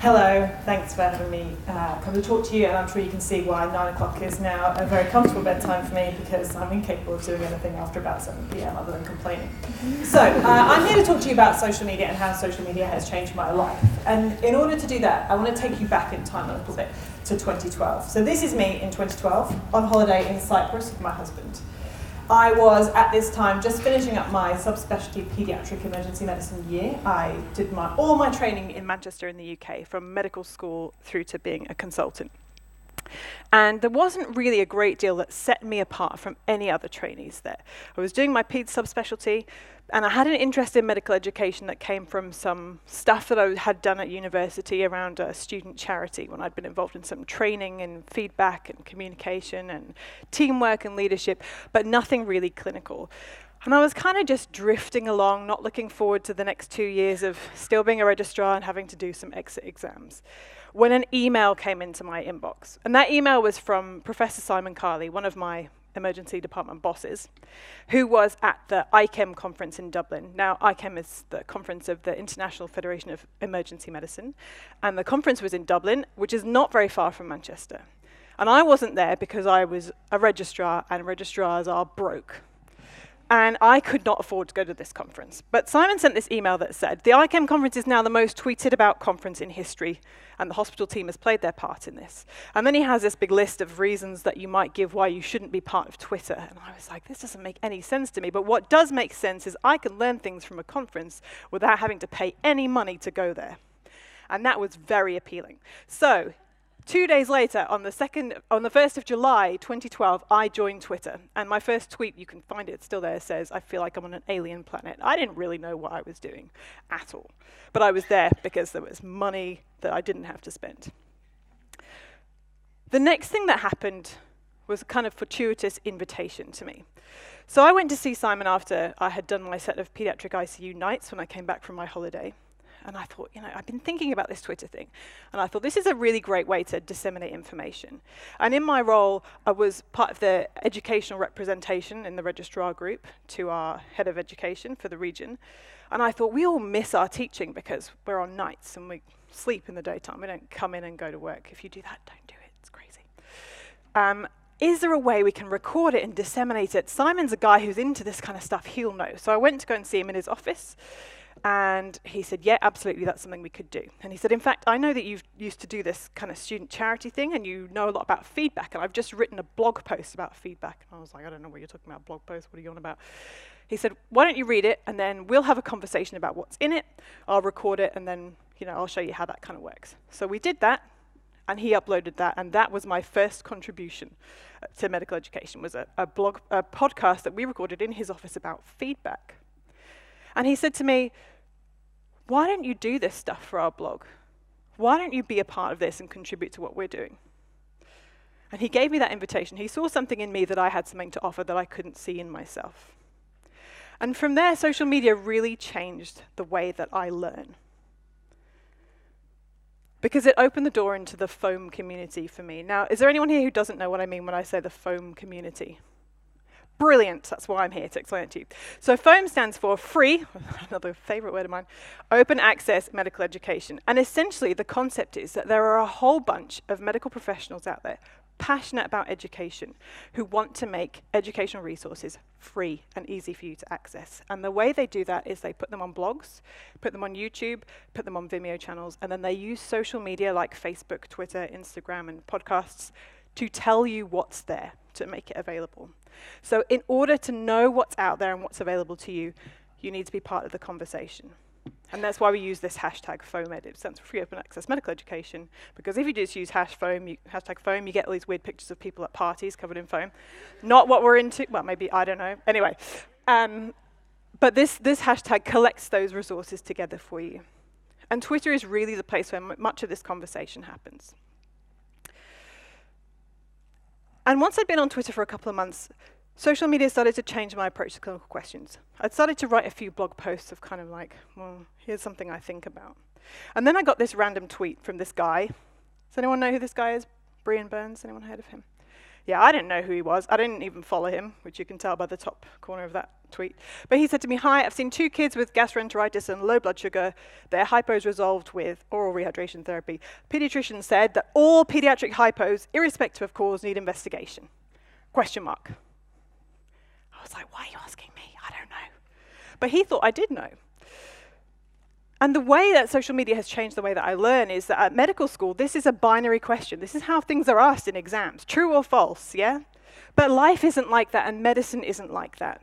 Hello, thanks for having me come to talk to you, and I'm sure you can see why 9 o'clock is now a very comfortable bedtime for me, because I'm incapable of doing anything after about 7 p.m. other than complaining. So I'm here to talk to you about social media and how social media has changed my life. And in order to do that, I want to take you back in time a little bit to 2012. So this is me in 2012 on holiday in Cyprus with my husband. I was, at this time, just finishing up my subspecialty paediatric emergency medicine year. I did all my training in Manchester in the UK, from medical school through to being a consultant. And there wasn't really a great deal that set me apart from any other trainees there. I was doing my paed subspecialty, and I had an interest in medical education that came from some stuff that I had done at university around a student charity, when I'd been involved in some training and feedback and communication and teamwork and leadership, but nothing really clinical. And I was kind of just drifting along, not looking forward to the next 2 years of still being a registrar and having to do some exit exams, when an email came into my inbox. And that email was from Professor Simon Carley, one of my emergency department bosses, who was at the ICEM conference in Dublin. Now, ICEM is the conference of the International Federation of Emergency Medicine, and the conference was in Dublin, which is not very far from Manchester. And I wasn't there because I was a registrar, and registrars are broke. And I could not afford to go to this conference. But Simon sent this email that said, the ICEM conference is now the most tweeted about conference in history, and the hospital team has played their part in this. And then he has this big list of reasons that you might give why you shouldn't be part of Twitter. And I was like, this doesn't make any sense to me. But what does make sense is I can learn things from a conference without having to pay any money to go there. And that was very appealing. So 2 days later, on the 1st of July 2012, I joined Twitter. And my first tweet, you can find it, it's still there, says, I feel like I'm on an alien planet. I didn't really know what I was doing at all. But I was there because there was money that I didn't have to spend. The next thing that happened was a kind of fortuitous invitation to me. So I went to see Simon after I had done my set of pediatric ICU nights when I came back from my holiday. And I thought, I've been thinking about this Twitter thing. And I thought, this is a really great way to disseminate information. And in my role, I was part of the educational representation in the registrar group to our head of education for the region. And I thought, we all miss our teaching because we're on nights and we sleep in the daytime. We don't come in and go to work. If you do that, don't do it. It's crazy. Is there a way we can record it and disseminate it? Simon's a guy who's into this kind of stuff. He'll know. So I went to go and see him in his office. And he said, yeah, absolutely, that's something we could do. And he said, in fact, I know that you've used to do this kind of student charity thing, and you know a lot about feedback, and I've just written a blog post about feedback. And I was like, I don't know what you're talking about, blog post, what are you on about? He said, why don't you read it, and then we'll have a conversation about what's in it, I'll record it, and then I'll show you how that kind of works. So we did that, and he uploaded that, and that was my first contribution to medical education, was a podcast that we recorded in his office about feedback. And he said to me, why don't you do this stuff for our blog? Why don't you be a part of this and contribute to what we're doing? And he gave me that invitation. He saw something in me that I had something to offer that I couldn't see in myself. And from there, social media really changed the way that I learn. Because it opened the door into the foam community for me. Now, is there anyone here who doesn't know what I mean when I say the foam community? Brilliant, that's why I'm here, to explain it to you. So FOAM stands for free, another favorite word of mine, open access medical education. And essentially the concept is that there are a whole bunch of medical professionals out there passionate about education who want to make educational resources free and easy for you to access. And the way they do that is they put them on blogs, put them on YouTube, put them on Vimeo channels, and then they use social media like Facebook, Twitter, Instagram, and podcasts to tell you what's there, to make it available. So in order to know what's out there and what's available to you, you need to be part of the conversation. And that's why we use this hashtag FOAMED. It stands for Free Open Access Medical Education, because if you just use hashtag FOAM, you get all these weird pictures of people at parties covered in foam. Not what we're into, well, maybe, I don't know. Anyway, but this hashtag collects those resources together for you. And Twitter is really the place where much of this conversation happens. And once I'd been on Twitter for a couple of months, social media started to change my approach to clinical questions. I'd started to write a few blog posts of kind of like, well, here's something I think about. And then I got this random tweet from this guy. Does anyone know who this guy is? Brian Burns, anyone heard of him? Yeah, I didn't know who he was. I didn't even follow him, which you can tell by the top corner of that tweet. But he said to me, "Hi, I've seen 2 kids with gastroenteritis and low blood sugar. Their hypos resolved with oral rehydration therapy. Pediatrician said that all pediatric hypos, irrespective of cause, need investigation. Question mark." I was like, "Why are you asking me? I don't know." But he thought I did know. And the way that social media has changed the way that I learn is that at medical school, this is a binary question. This is how things are asked in exams, true or false, yeah? But life isn't like that, and medicine isn't like that.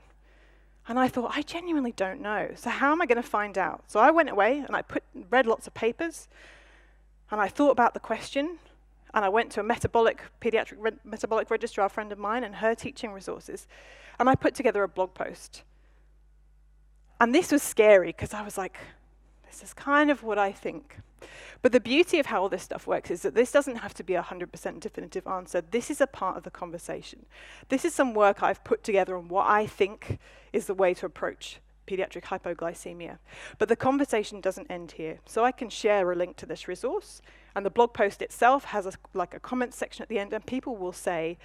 And I thought, I genuinely don't know. So how am I going to find out? So I went away, and I read lots of papers, and I thought about the question, and I went to a pediatric metabolic registrar friend of mine and her teaching resources, and I put together a blog post. And this was scary, because I was like, this is kind of what I think. But the beauty of how all this stuff works is that this doesn't have to be a 100% definitive answer. This is a part of the conversation. This is some work I've put together on what I think is the way to approach pediatric hypoglycemia. But the conversation doesn't end here. So I can share a link to this resource, and the blog post itself has a comment section at the end, and people will say,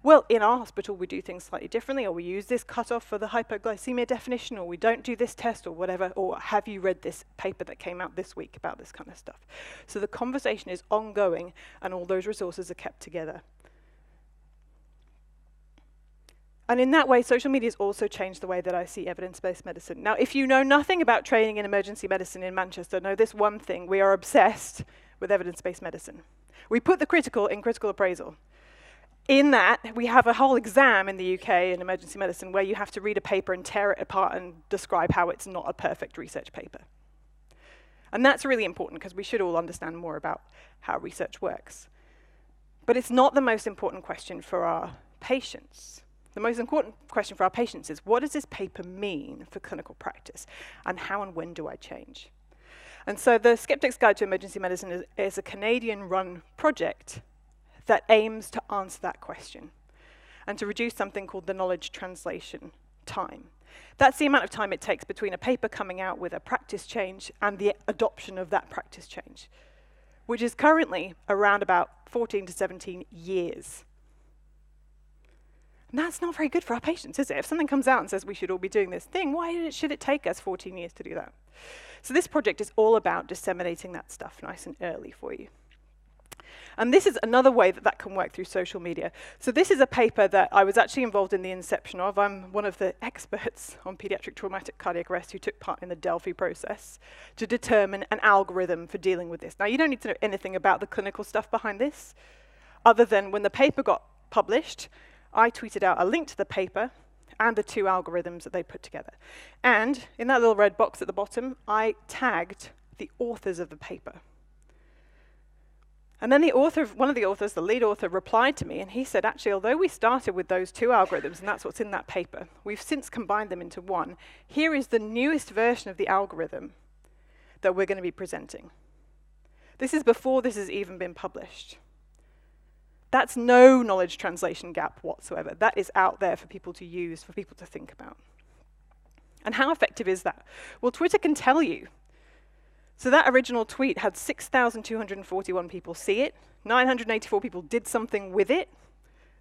well, in our hospital, we do things slightly differently, or we use this cutoff for the hypoglycemia definition, or we don't do this test, or whatever, or have you read this paper that came out this week about this kind of stuff? So the conversation is ongoing, and all those resources are kept together. And in that way, social media has also changed the way that I see evidence-based medicine. Now, if you know nothing about training in emergency medicine in Manchester, know this one thing: we are obsessed with evidence-based medicine. We put the critical in critical appraisal. In that, we have a whole exam in the UK in emergency medicine where you have to read a paper and tear it apart and describe how it's not a perfect research paper. And that's really important, because we should all understand more about how research works. But it's not the most important question for our patients. The most important question for our patients is, what does this paper mean for clinical practice, and how and when do I change? And so the Skeptic's Guide to Emergency Medicine is a Canadian-run project that aims to answer that question and to reduce something called the knowledge translation time. That's the amount of time it takes between a paper coming out with a practice change and the adoption of that practice change, which is currently around about 14 to 17 years. And that's not very good for our patients, is it? If something comes out and says we should all be doing this thing, why should it take us 14 years to do that? So this project is all about disseminating that stuff nice and early for you. And this is another way that that can work through social media. So this is a paper that I was actually involved in the inception of. I'm one of the experts on pediatric traumatic cardiac arrest who took part in the Delphi process to determine an algorithm for dealing with this. Now, you don't need to know anything about the clinical stuff behind this, other than when the paper got published, I tweeted out a link to the paper and the 2 algorithms that they put together. And in that little red box at the bottom, I tagged the authors of the paper. And then one of the authors, the lead author, replied to me, and he said, actually, although we started with those 2 algorithms, and that's what's in that paper, we've since combined them into one. Here is the newest version of the algorithm that we're going to be presenting. This is before this has even been published. That's no knowledge translation gap whatsoever. That is out there for people to use, for people to think about. And how effective is that? Well, Twitter can tell you. So that original tweet had 6,241 people see it. 984 people did something with it.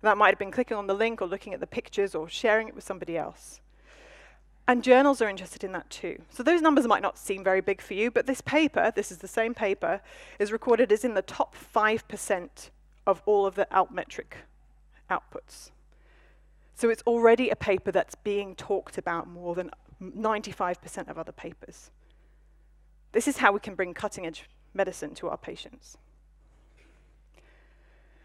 That might have been clicking on the link or looking at the pictures or sharing it with somebody else. And journals are interested in that too. So those numbers might not seem very big for you, but this paper, this is the same paper, is recorded as in the top 5% of all of the altmetric outputs. So it's already a paper that's being talked about more than 95% of other papers. This is how we can bring cutting-edge medicine to our patients.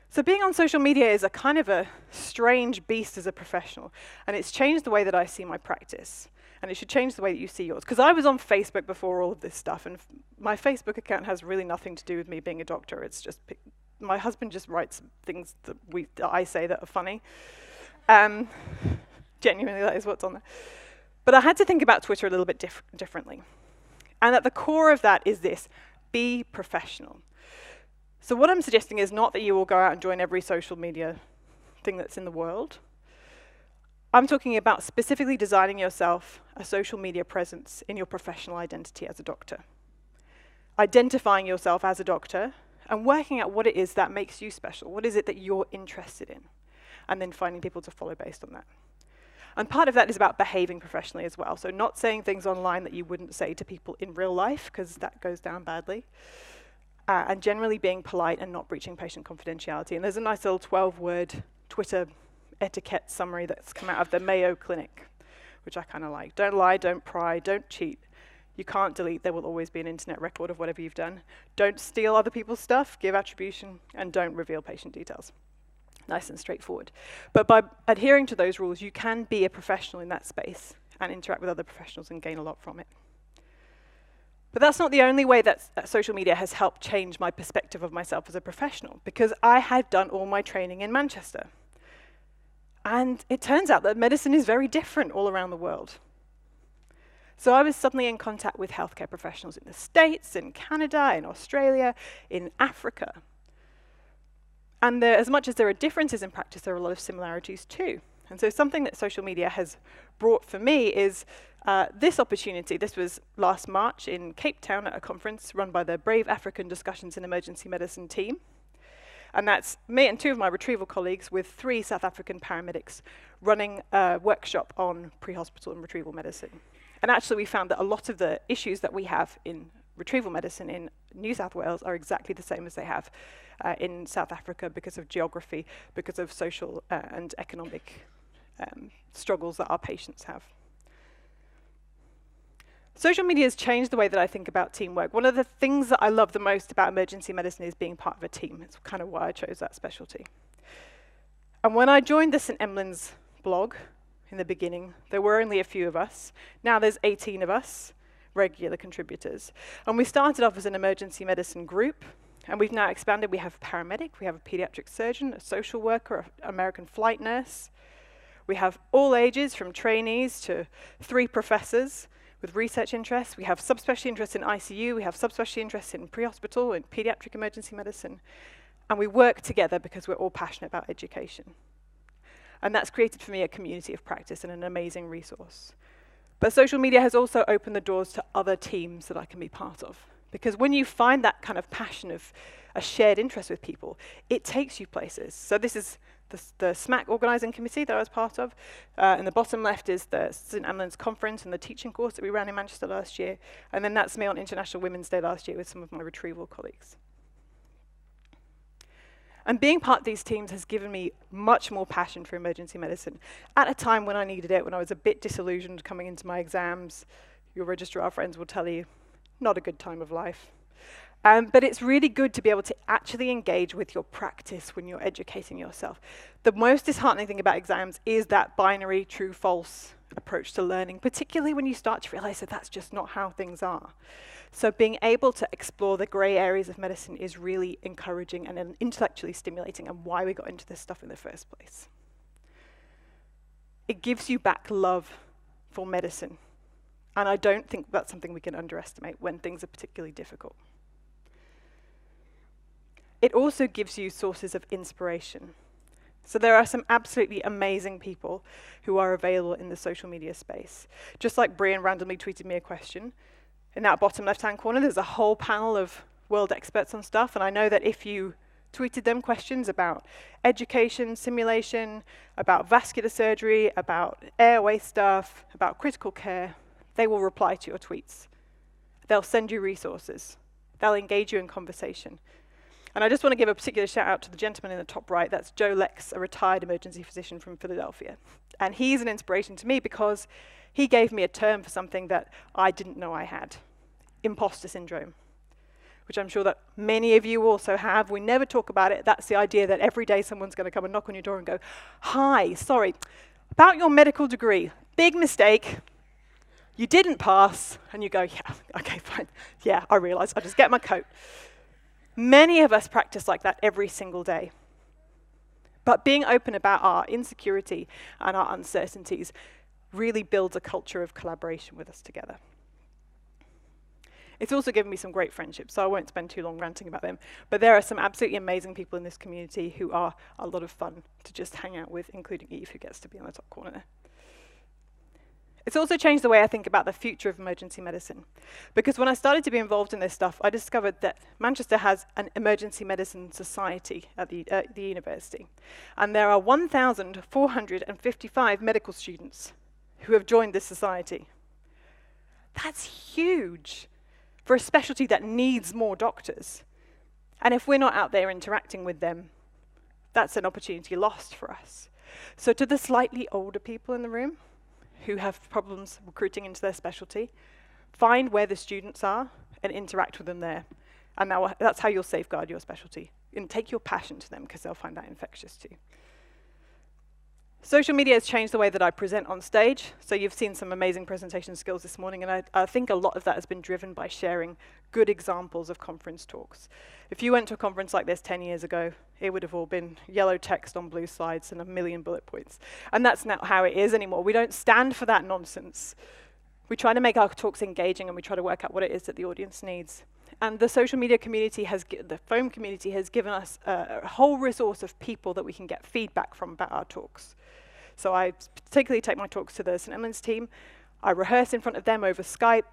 So being on social media is a kind of a strange beast as a professional, and it's changed the way that I see my practice, and it should change the way that you see yours. Because I was on Facebook before all of this stuff, and my Facebook account has really nothing to do with me being a doctor. It's just, my husband just writes things that I say that are funny. Genuinely, that is what's on there. But I had to think about Twitter a little bit differently. And at the core of that is this: be professional. So what I'm suggesting is not that you will go out and join every social media thing that's in the world. I'm talking about specifically designing yourself a social media presence in your professional identity as a doctor. Identifying yourself as a doctor and working out what it is that makes you special. What is it that you're interested in? and then finding people to follow based on that. And part of that is about behaving professionally as well. So not saying things online that you wouldn't say to people in real life, because that goes down badly. And generally being polite and not breaching patient confidentiality. And there's a nice little 12-word Twitter etiquette summary that's come out of the Mayo Clinic, which I kind of like. Don't lie, don't pry, don't cheat. You can't delete, there will always be an internet record of whatever you've done. Don't steal other people's stuff, give attribution, and don't reveal patient details. Nice and straightforward. But by adhering to those rules, you can be a professional in that space and interact with other professionals and gain a lot from it. But that's not the only way that social media has helped change my perspective of myself as a professional, because I had done all my training in Manchester. And it turns out that medicine is very different all around the world. So I was suddenly in contact with healthcare professionals in the States, in Canada, in Australia, in Africa. And as much as there are differences in practice, there are a lot of similarities too. And so something that social media has brought for me is this opportunity. This was last March in Cape Town at a conference run by the Brave African Discussions in Emergency Medicine team. And that's me and 2 of my retrieval colleagues with 3 South African paramedics running a workshop on pre-hospital and retrieval medicine. And actually we found that a lot of the issues that we have in retrieval medicine in New South Wales are exactly the same as they have in South Africa because of geography, because of social and economic struggles that our patients have. Social media has changed the way that I think about teamwork. One of the things that I love the most about emergency medicine is being part of a team. It's kind of why I chose that specialty. And when I joined the St. Emlyn's blog in the beginning, there were only a few of us. Now there's 18 of us, regular contributors. And we started off as an emergency medicine group, and we've now expanded. We have a paramedic, we have a pediatric surgeon, a social worker, an American flight nurse. We have all ages, from trainees to 3 professors with research interests. We have subspecialty interests in ICU, we have subspecialty interests in pre-hospital and pediatric emergency medicine. And we work together because we're all passionate about education. And that's created for me a community of practice and an amazing resource. But social media has also opened the doors to other teams that I can be part of. Because when you find that kind of passion of a shared interest with people, it takes you places. So this is the SMAC organising committee that I was part of. And the bottom left is the St. Emlyn's conference and the teaching course that we ran in Manchester last year. And then that's me on International Women's Day last year with some of my retrieval colleagues. And being part of these teams has given me much more passion for emergency medicine at a time when I needed it, when I was a bit disillusioned coming into my exams. Your registrar friends will tell you, not a good time of life. But it's really good to be able to actually engage with your practice when you're educating yourself. The most disheartening thing about exams is that binary true-false approach to learning, particularly when you start to realize that that's just not how things are. So being able to explore the grey areas of medicine is really encouraging and intellectually stimulating, and why we got into this stuff in the first place. It gives you back love for medicine. And I don't think that's something we can underestimate when things are particularly difficult. It also gives you sources of inspiration. So there are some absolutely amazing people who are available in the social media space. Just like Brian randomly tweeted me a question, in that bottom left-hand corner, there's a whole panel of world experts on stuff, and I know that if you tweeted them questions about education, simulation, about vascular surgery, about airway stuff, about critical care, they will reply to your tweets. They'll send you resources. They'll engage you in conversation. And I just want to give a particular shout out to the gentleman in the top right. That's Joe Lex, a retired emergency physician from Philadelphia. And he's an inspiration to me because he gave me a term for something that I didn't know I had, imposter syndrome, which I'm sure that many of you also have. We never talk about it. That's the idea that every day someone's going to come and knock on your door and go, "Hi, sorry, about your medical degree, big mistake. You didn't pass." And you go, "Yeah, okay, fine. Yeah, I realize. I'll just get my coat." Many of us practice like that every single day. But being open about our insecurity and our uncertainties really builds a culture of collaboration with us together. It's also given me some great friendships, so I won't spend too long ranting about them. But there are some absolutely amazing people in this community who are a lot of fun to just hang out with, including Eve, who gets to be on the top corner there. It's also changed the way I think about the future of emergency medicine. Because when I started to be involved in this stuff, I discovered that Manchester has an emergency medicine society at the university. And there are 1,455 medical students who have joined this society. That's huge for a specialty that needs more doctors. And if we're not out there interacting with them, that's an opportunity lost for us. So to the slightly older people in the room who have problems recruiting into their specialty, find where the students are and interact with them there. And that's how you'll safeguard your specialty. And take your passion to them, because they'll find that infectious too. Social media has changed the way that I present on stage. So you've seen some amazing presentation skills this morning, and I think a lot of that has been driven by sharing good examples of conference talks. If you went to a conference like this 10 years ago, it would have all been yellow text on blue slides and a million bullet points. And that's not how it is anymore. We don't stand for that nonsense. We try to make our talks engaging, and we try to work out what it is that the audience needs. And the social media community the foam community has given us a whole resource of people that we can get feedback from about our talks. So I particularly take my talks to the St. Edmunds team. I rehearse in front of them over Skype.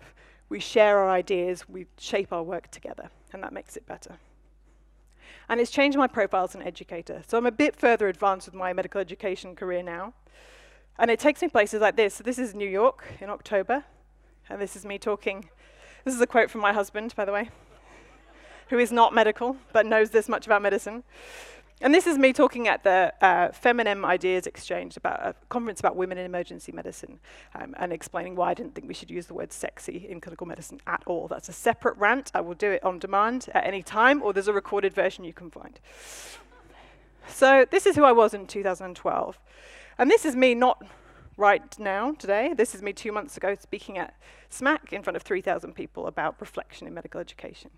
We share our ideas. We shape our work together, and that makes it better. And it's changed my profile as an educator. So I'm a bit further advanced with my medical education career now. And it takes me places like this. So this is New York in October. And this is me talking. This is a quote from my husband, by the way, who is not medical, but knows this much about medicine. And this is me talking at the Feminine Ideas Exchange, about a conference about women in emergency medicine, and explaining why I didn't think we should use the word sexy in clinical medicine at all. That's a separate rant. I will do it on demand at any time, or there's a recorded version you can find. So this is who I was in 2012. And this is me not right now, today. This is me 2 months ago speaking at SMAC in front of 3,000 people about reflection in medical education.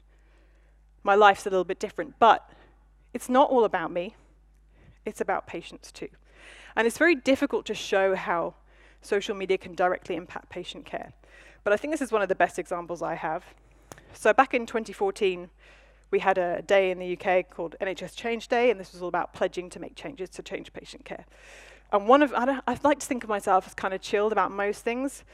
My life's a little bit different, but it's not all about me. It's about patients too. And it's very difficult to show how social media can directly impact patient care. But I think this is one of the best examples I have. So back in 2014, we had a day in the UK called NHS Change Day, and this was all about pledging to make changes to change patient care. And I'd like to think of myself as kind of chilled about most things,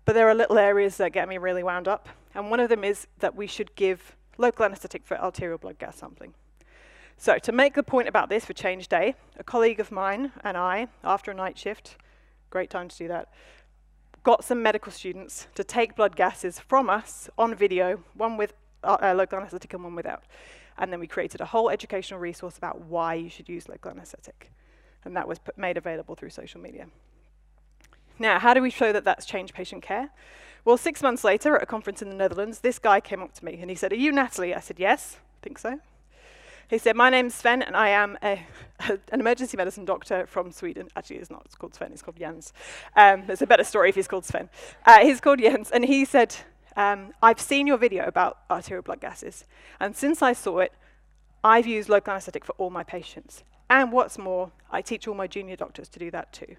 but there are little areas that get me really wound up. And one of them is that we should give local anaesthetic for arterial blood gas sampling. So to make the point about this for Change Day, a colleague of mine and I, after a night shift, great time to do that, got some medical students to take blood gases from us on video, one with local anaesthetic and one without. And then we created a whole educational resource about why you should use local anaesthetic. And that was made available through social media. Now, how do we show that that's changed patient care? Well, 6 months later, at a conference in the Netherlands, this guy came up to me and he said, "Are you Natalie?" I said, "Yes, I think so." He said, "My name's Sven, and I am an emergency medicine doctor from Sweden." Actually, it's not. It's called Sven. It's called Jens. There's a better story if he's called Sven. He's called Jens, and he said, "I've seen your video about arterial blood gases, and since I saw it, I've used local anaesthetic for all my patients. And what's more, I teach all my junior doctors to do that too."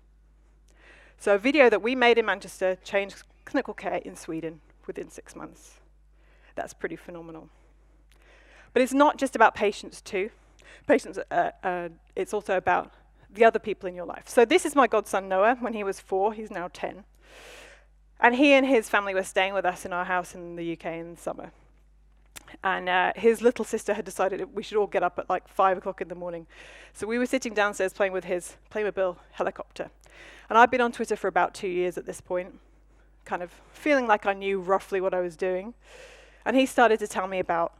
So a video that we made in Manchester changed clinical care in Sweden within 6 months. That's pretty phenomenal. But it's not just about patients too. It's also about the other people in your life. So this is my godson Noah when he was 4. He's now 10. And he and his family were staying with us in our house in the UK in the summer. And his little sister had decided we should all get up at like 5 o'clock in the morning. So we were sitting downstairs playing with his Playmobil helicopter. And I'd been on Twitter for about 2 years at this point, kind of feeling like I knew roughly what I was doing. And he started to tell me about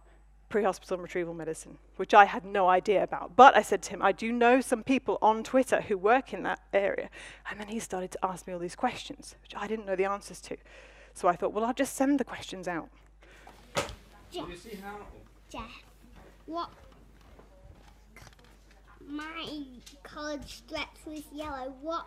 pre-hospital and retrieval medicine, which I had no idea about. But I said to him, "I do know some people on Twitter who work in that area." And then he started to ask me all these questions, which I didn't know the answers to. So I thought, well, I'll just send the questions out. Jeff, what? My college stretch was yellow. What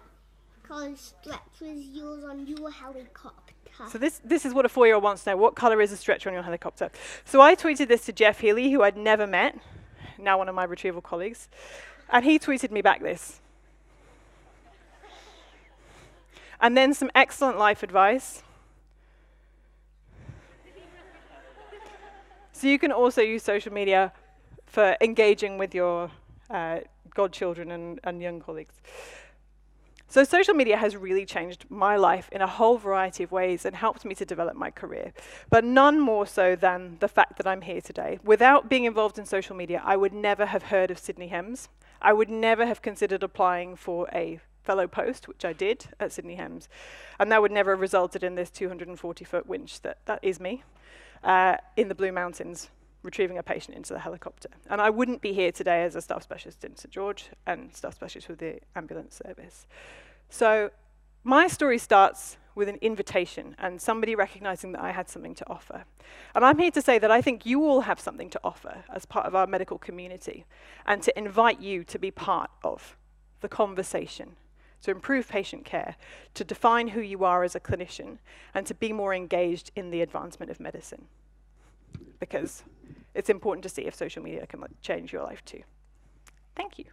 college stretch was yours on your helicopter? So this is what a 4-year-old wants to know. What colour is the stretcher on your helicopter? So I tweeted this to Jeff Healy, who I'd never met, now one of my retrieval colleagues. And he tweeted me back this. And then some excellent life advice. So you can also use social media for engaging with your godchildren and young colleagues. So social media has really changed my life in a whole variety of ways and helped me to develop my career, but none more so than the fact that I'm here today. Without being involved in social media, I would never have heard of Sydney Hems. I would never have considered applying for a fellow post, which I did at Sydney Hems, and that would never have resulted in this 240-foot winch that is me in the Blue Mountains, retrieving a patient into the helicopter. And I wouldn't be here today as a staff specialist in St George and staff specialist with the ambulance service. So my story starts with an invitation and somebody recognizing that I had something to offer. And I'm here to say that I think you all have something to offer as part of our medical community, and to invite you to be part of the conversation, to improve patient care, to define who you are as a clinician, and to be more engaged in the advancement of medicine. Because it's important to see if social media can change your life too. Thank you.